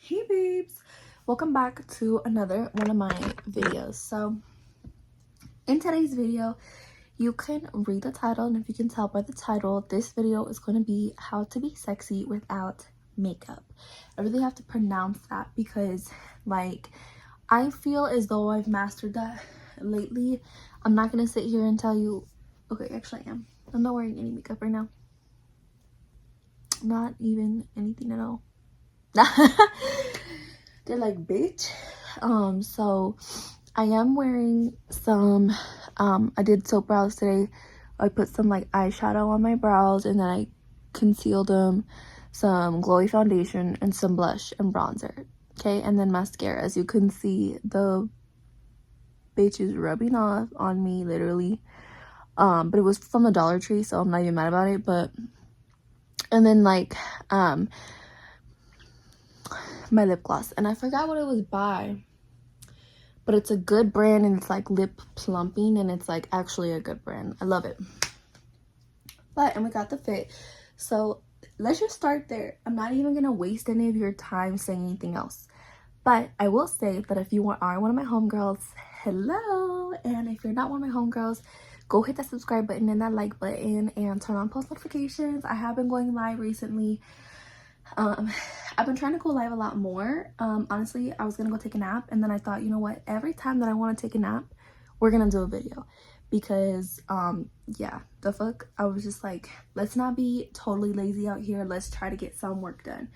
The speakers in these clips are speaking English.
Hey babes, welcome back to another one of my videos. So in today's video, you can read the title, and if you can tell by the title, this video is going to be how to be sexy without makeup. I really have to pronounce that because like I feel as though I've mastered that lately. I'm not going to sit here and tell you, okay, actually I am. I'm not wearing any makeup right now. Not even anything at all. They're like, bitch. So I am wearing some I did soap brows today. I put some like eyeshadow on my brows, and then I concealed them, some glowy foundation, and some blush and bronzer. Okay, and then mascara. As you can see, the bitch is rubbing off on me literally. But it was from the Dollar Tree, so I'm not even mad about it. But and then like my lip gloss, and I forgot what it was by, but it's a good brand, and it's like lip plumping, and it's like actually a good brand. I love it. And we got the fit, so let's just start there. I'm not even gonna waste any of your time saying anything else, but I will say that if you are one of my homegirls, hello, and if you're not one of my homegirls, go hit that subscribe button and that like button and turn on post notifications. I have been going live recently. I've been trying to go live a lot more. Honestly, I was gonna go take a nap, and then I thought, you know what, every time that I want to take a nap, we're gonna do a video, because yeah, the fuck, I was just like, let's not be totally lazy out here, let's try to get some work done.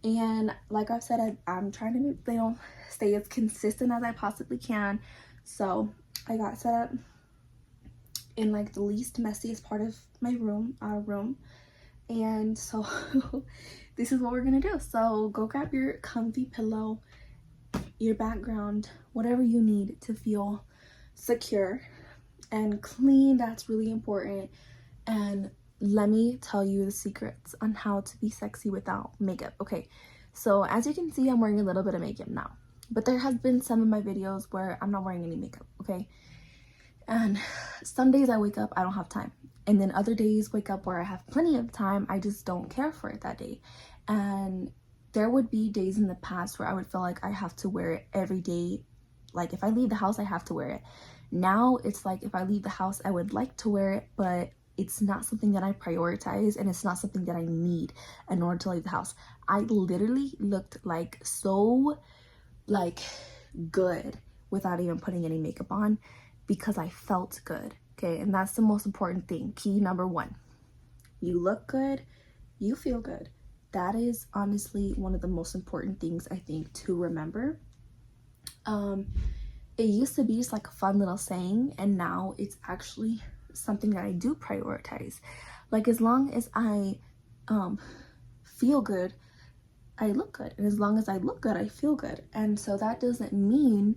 And like I've said, I'm trying to stay as consistent as I possibly can. So I got set up in like the least messiest part of my room, our room, and so this is what we're gonna do. So go grab your comfy pillow, your background, whatever you need to feel secure and clean. That's really important. And let me tell you the secrets on how to be sexy without makeup. Okay, so as you can see, I'm wearing a little bit of makeup now, but there has been some of my videos where I'm not wearing any makeup. Okay, and some days I wake up, I don't have time, and then other days wake up where I have plenty of time, I just don't care for it that day. And there would be days in the past where I would feel like I have to wear it every day. Like if I leave the house, I have to wear it. Now it's like if I leave the house, I would like to wear it, but it's not something that I prioritize, and it's not something that I need in order to leave the house. I literally looked like so like good without even putting any makeup on, because I felt good. Okay, and that's the most important thing. Key number one: you look good, you feel good. That is honestly one of the most important things I think to remember. It used to be just like a fun little saying, and now it's actually something that I do prioritize. Like as long as I feel good, I look good, and as long as I look good, I feel good. And so that doesn't mean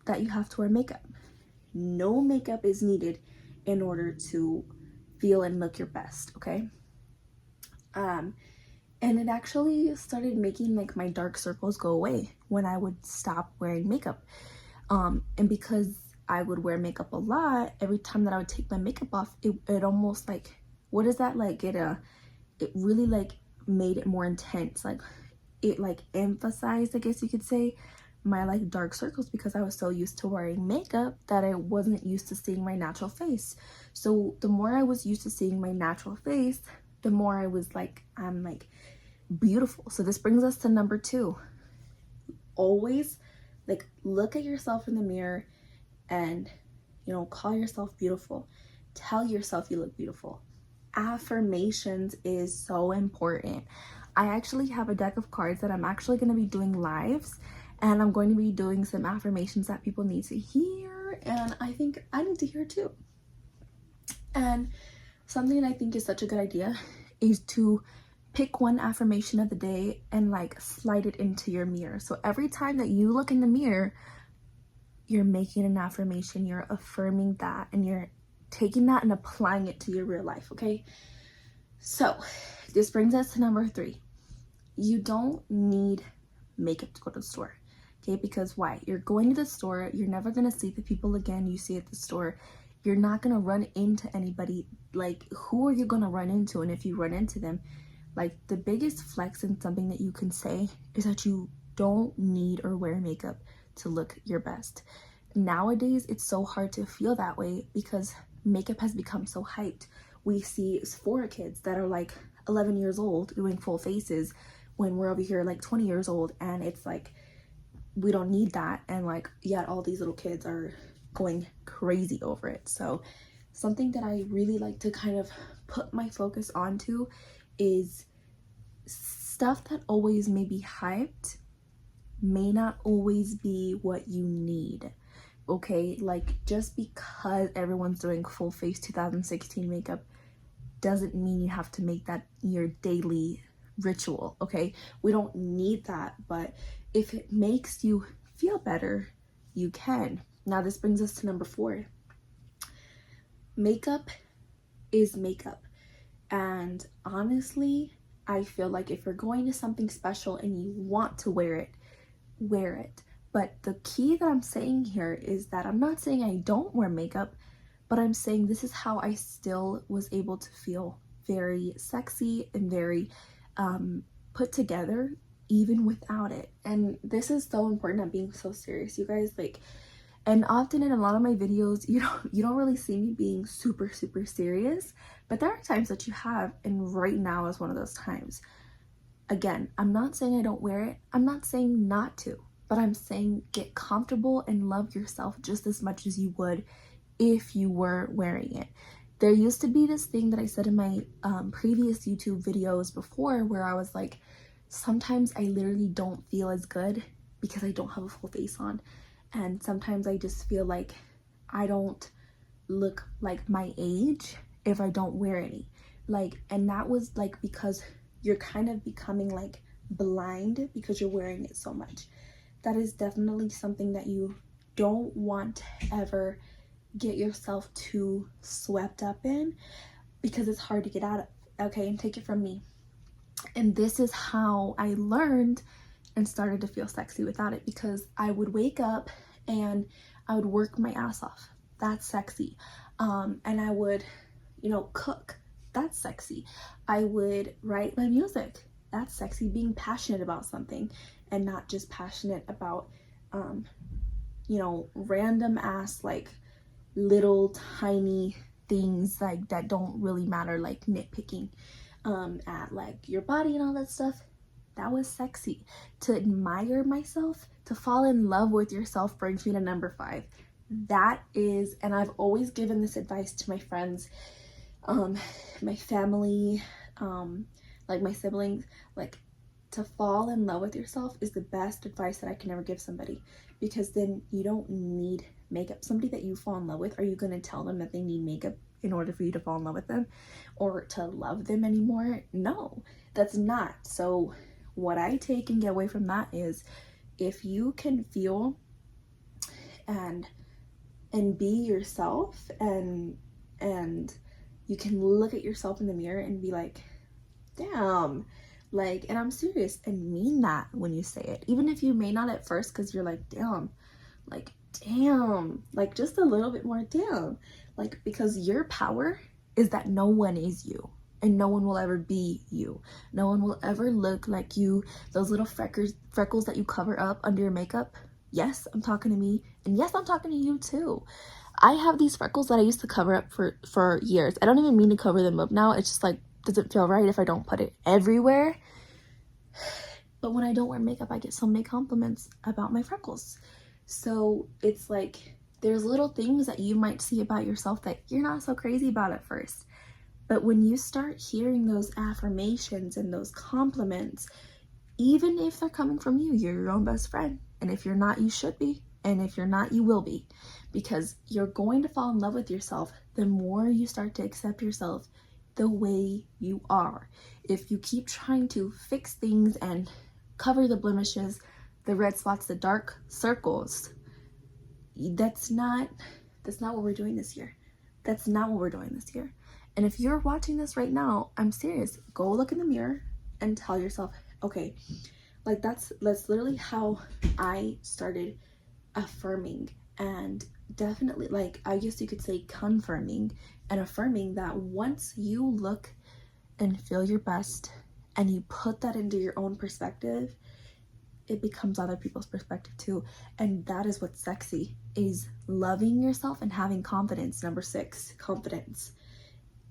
that you have to wear makeup. No makeup is needed in order to feel and look your best. Okay, and it actually started making like my dark circles go away when I would stop wearing makeup. And because I would wear makeup a lot, every time that I would take my makeup off, it almost like, what is that, like it really like made it more intense. Like it like emphasized, I guess you could say, my like dark circles, because I was so used to wearing makeup that I wasn't used to seeing my natural face. So the more I was used to seeing my natural face, the more I was like, I'm like beautiful. So this brings us to number two. Always like look at yourself in the mirror and, you know, call yourself beautiful. Tell yourself you look beautiful. Affirmations is so important. I actually have a deck of cards that I'm actually going to be doing lives, and I'm going to be doing some affirmations that people need to hear, and I think I need to hear too. And something I think is such a good idea is to pick one affirmation of the day and like slide it into your mirror. So every time that you look in the mirror, you're making an affirmation, you're affirming that, and you're taking that and applying it to your real life. Okay, so this brings us to number three. You don't need makeup to go to the store. Okay, because why? You're going to the store, you're never gonna see the people again you see at the store. You're not gonna run into anybody. Like, who are you gonna run into? And if you run into them, Like, the biggest flex and something that you can say is that you don't need or wear makeup to look your best. Nowadays, it's so hard to feel that way because makeup has become so hyped. We see Sephora kids that are like 11 years old doing full faces when we're over here like 20 years old, and it's like, we don't need that, and like, yet all these little kids are going crazy over it. So something that I really like to kind of put my focus onto is stuff that always may be hyped may not always be what you need. Okay, like, just because everyone's doing full face 2016 makeup doesn't mean you have to make that your daily ritual. Okay, we don't need that, but if it makes you feel better, you can. Now this brings us to number 4. Makeup is makeup, and honestly, I feel like if you're going to something special and you want to wear it, wear it. But the key that I'm saying here is that I'm not saying I don't wear makeup, but I'm saying this is how I still was able to feel very sexy and very put together even without it. And this is so important. I'm being so serious, you guys. Like, and often in a lot of my videos, you don't really see me being super serious, but there are times that you have, and right now is one of those times. Again, I'm not saying I don't wear it. I'm not saying not to, but I'm saying get comfortable and love yourself just as much as you would if you were wearing it. There used to be this thing that I said in my previous YouTube videos before, where I was like, sometimes I literally don't feel as good because I don't have a full face on. And sometimes I just feel like I don't look like my age if I don't wear any. Like, and that was like because you're kind of becoming like blind because you're wearing it so much. That is definitely something that you don't want to ever get yourself too swept up in, because it's hard to get out of. Okay, and take it from me. And this is how I learned and started to feel sexy without it, because I would wake up and I would work my ass off. That's sexy. And I would, cook. That's sexy. I would write my music. That's sexy. Being passionate about something and not just passionate about, random ass, like, little tiny things like that don't really matter, like nitpicking at like your body and all that stuff. That was sexy. To admire myself, to fall in love with yourself, brings me to number 5. That is, and I've always given this advice to my friends, my family, like my siblings, like, to fall in love with yourself is the best advice that I can ever give somebody, because then you don't need makeup. Somebody that you fall in love with, are you going to tell them that they need makeup in order for you to fall in love with them or to love them anymore? No, that's not. So what I take and get away from that is, if you can feel and be yourself, and you can look at yourself in the mirror and be like, damn, like, and I'm serious, and mean that when you say it, even if you may not at first, because you're like, damn, like just a little bit more damn, like, because your power is that no one is you, and no one will ever be you. No one will ever look like you. Those little freckles that you cover up under your makeup, yes, I'm talking to me, and yes, I'm talking to you too. I have these freckles that I used to cover up for years. I don't even mean to cover them up now. It's just like, doesn't feel right if I don't put it everywhere. But when I don't wear makeup, I get so many compliments about my freckles. So it's like, there's little things that you might see about yourself that you're not so crazy about at first. But when you start hearing those affirmations and those compliments, even if they're coming from you, you're your own best friend. And if you're not, you should be. And if you're not, you will be. Because you're going to fall in love with yourself the more you start to accept yourself the way you are. If you keep trying to fix things and cover the blemishes, the red spots, the dark circles, that's not what we're doing this year. That's not what we're doing this year. And if you're watching this right now, I'm serious. Go look in the mirror and tell yourself, okay, like, that's literally how I started affirming, and definitely, like, I guess you could say confirming and affirming that once you look and feel your best and you put that into your own perspective, it becomes other people's perspective too. And that is what's sexy, is loving yourself and having confidence. Number 6, confidence.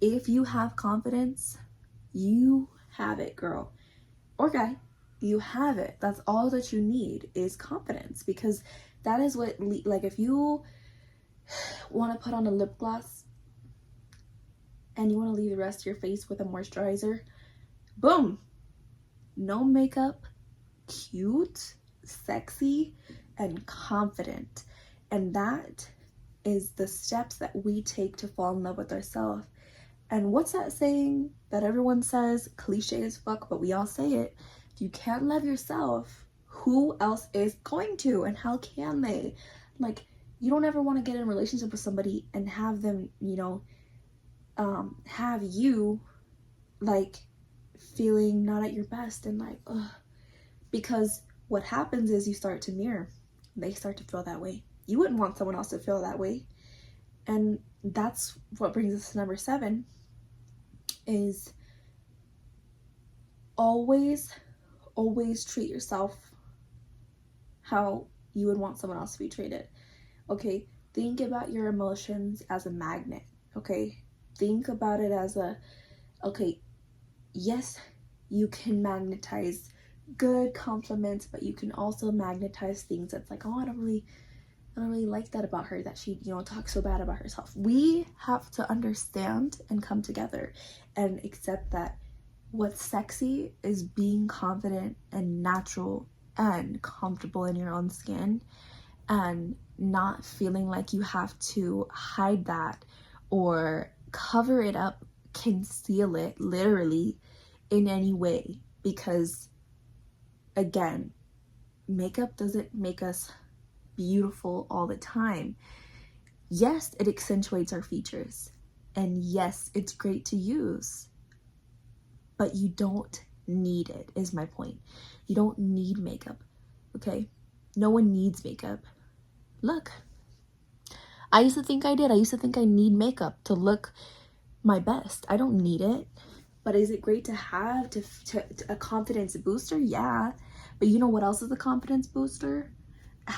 If you have confidence, you have it, girl or guy. You have it. That's all that you need, is confidence, because that is what, like, if you want to put on a lip gloss and you want to leave the rest of your face with a moisturizer, boom, no makeup, cute, sexy, and confident. And that is the steps that we take to fall in love with ourselves. And what's that saying that everyone says, cliche as fuck, but we all say it? If you can't love yourself, who else is going to? And how can they? Like, you don't ever want to get in a relationship with somebody and have them, you know, have you like feeling not at your best and like, ugh. Because what happens is you start to mirror. They start to feel that way. You wouldn't want someone else to feel that way. And that's what brings us to number 7, is always treat yourself how you would want someone else to be treated. Okay, think about your emotions as a magnet. Okay, think about it as okay, yes, you can magnetize good compliments, but you can also magnetize things that's like, oh, I don't really like that about her, that she, you know, talks so bad about herself. We have to understand and come together and accept that what's sexy is being confident and natural and comfortable in your own skin, and not feeling like you have to hide that or cover it up, conceal it literally in any way. Because again, makeup doesn't make us beautiful all the time. Yes, it accentuates our features, and yes, it's great to use, but you don't need it, is my point. You don't need makeup, okay? No one needs makeup. Look, I used to think I did. I used to think I need makeup to look my best. I don't need it. But is it great to have to a confidence booster? Yeah. But you know what else is a confidence booster?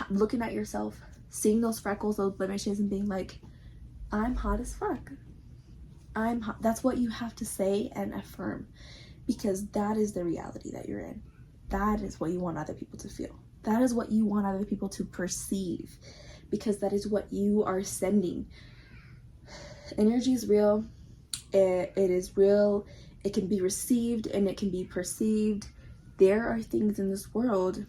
Looking at yourself, seeing those freckles, those blemishes, and being like, I'm hot as fuck. I'm hot. That's what you have to say and affirm, because that is the reality that you're in. That is what you want other people to feel. That is what you want other people to perceive, because that is what you are sending. Energy is real. It is real. It can be received and it can be perceived. There are things in this world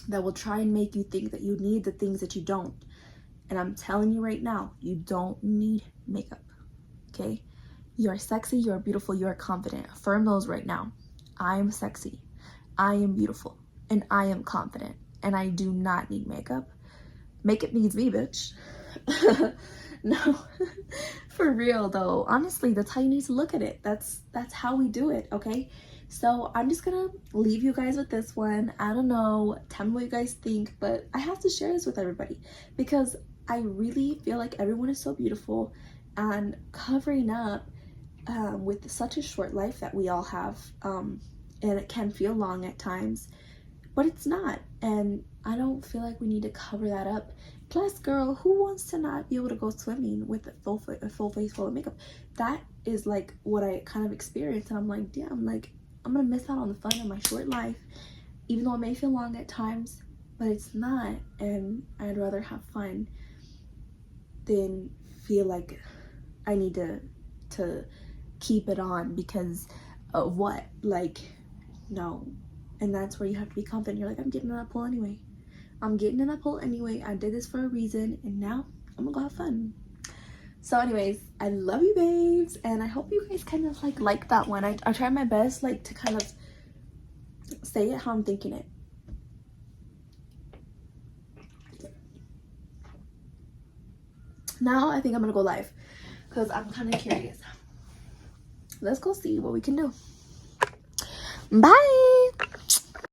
that will try and make you think that you need the things that you don't. And I'm telling you right now, you don't need makeup, okay? You are sexy, you are beautiful, you are confident. Affirm those right now. I am sexy, I am beautiful, and I am confident, and I do not need makeup. Makeup needs me, bitch. No, for real though. Honestly, that's how you need to look at it. That's how we do it, okay? So I'm just gonna leave you guys with this one. I don't know, tell me what you guys think, but I have to share this with everybody because I really feel like everyone is so beautiful, and covering up with such a short life that we all have, and it can feel long at times, but it's not. And I don't feel like we need to cover that up. Plus, girl, who wants to not be able to go swimming with a full face full of makeup? That is like what I kind of experienced, and I'm like, damn, like I'm gonna miss out on the fun of my short life, even though it may feel long at times, but it's not. And I'd rather have fun than feel like I need to keep it on because of what? Like, no. And that's where you have to be confident. You're like, I'm getting in that pool anyway. I'm getting in that pool anyway. I did this for a reason, and now I'm gonna go have fun. So anyways, I love you babes, and I hope you guys kind of like that one. I tried my best like to kind of say it how I'm thinking it. Now I think I'm gonna go live because I'm kind of curious. Let's go see what we can do. Bye.